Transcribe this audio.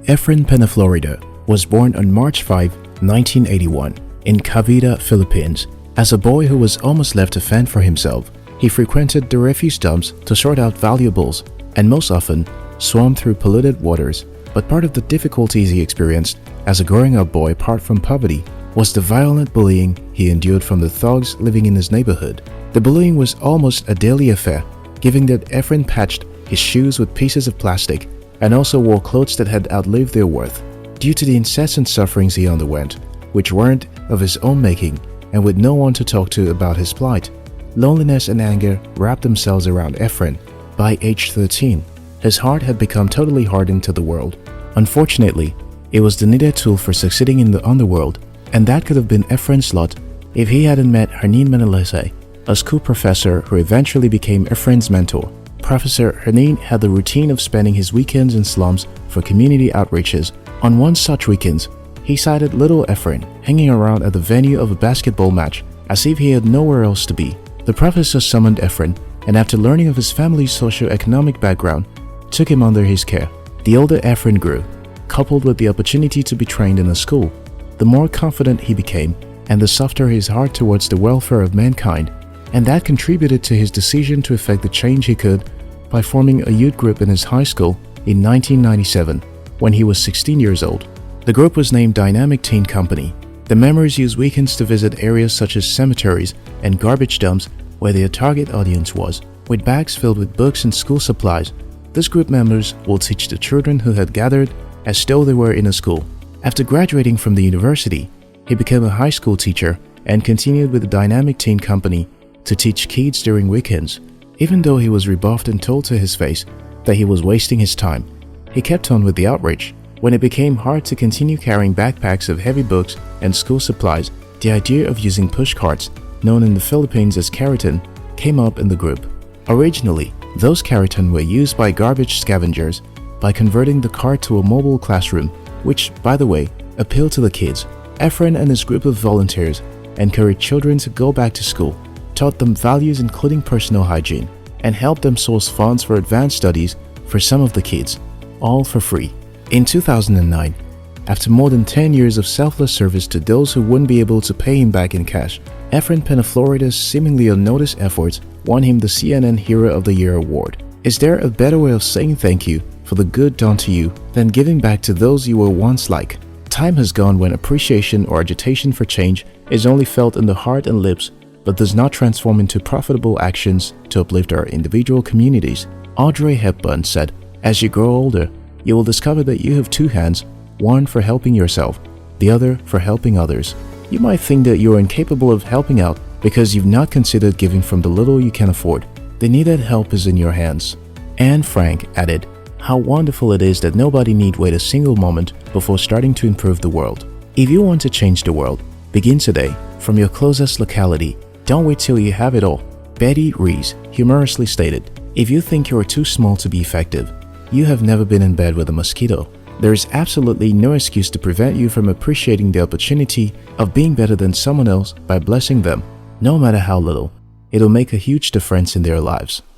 Efren Peñaflorida was born on March 5, 1981, in Cavite, Philippines. As a boy who was almost left to fend for himself, he frequented the refuse dumps to sort out valuables and most often swam through polluted waters. But part of the difficulties he experienced as a growing-up boy apart from poverty was the violent bullying he endured from the thugs living in his neighborhood. The bullying was almost a daily affair, given that Efren patched his shoes with pieces of plastic and also wore clothes that had outlived their worth. Due to the incessant sufferings he underwent, which weren't of his own making, and with no one to talk to about his plight, loneliness and anger wrapped themselves around Efren. By age 13, his heart had become totally hardened to the world. Unfortunately, it was the needed tool for succeeding in the underworld, and that could have been Efren's lot if he hadn't met Harnin Manalaysay, a school professor who eventually became Efren's mentor. Professor Harnin had the routine of spending his weekends in slums for community outreaches. On one such weekend, he sighted little Efren hanging around at the venue of a basketball match as if he had nowhere else to be. The professor summoned Efren, and after learning of his family's socio-economic background, took him under his care. The older Efren grew, coupled with the opportunity to be trained in a school. The more confident he became, and the softer his heart towards the welfare of mankind, and that contributed to his decision to effect the change he could by forming a youth group in his high school in 1997 when he was 16 years old. The group was named Dynamic Teen Company. The members used weekends to visit areas such as cemeteries and garbage dumps where their target audience was. With bags filled with books and school supplies, this group members will teach the children who had gathered as though they were in a school. After graduating from the university, he became a high school teacher and continued with the Dynamic Teen Company to teach kids during weekends. Even though he was rebuffed and told to his face that he was wasting his time, he kept on with the outreach. When it became hard to continue carrying backpacks of heavy books and school supplies, the idea of using push carts, known in the Philippines as kariton, came up in the group. Originally, those kariton were used by garbage scavengers by converting the cart to a mobile classroom, which, by the way, appealed to the kids. Efren and his group of volunteers encouraged children to go back to school, taught them values including personal hygiene, and helped them source funds for advanced studies for some of the kids, all for free. In 2009, after more than 10 years of selfless service to those who wouldn't be able to pay him back in cash, Efren Peñaflorida's seemingly unnoticed efforts won him the CNN Hero of the Year award. Is there a better way of saying thank you for the good done to you than giving back to those you were once like? Time has gone when appreciation or agitation for change is only felt in the heart and lips, but does not transform into profitable actions to uplift our individual communities. Audrey Hepburn said, "As you grow older, you will discover that you have two hands, one for helping yourself, the other for helping others." You might think that you are incapable of helping out because you've not considered giving from the little you can afford. The needed help is in your hands. Anne Frank added, "How wonderful it is that nobody need wait a single moment before starting to improve the world." If you want to change the world, begin today from your closest locality. Don't wait till you have it all. Betty Rees humorously stated, "If you think you are too small to be effective, you have never been in bed with a mosquito." There is absolutely no excuse to prevent you from appreciating the opportunity of being better than someone else by blessing them. No matter how little, it'll make a huge difference in their lives.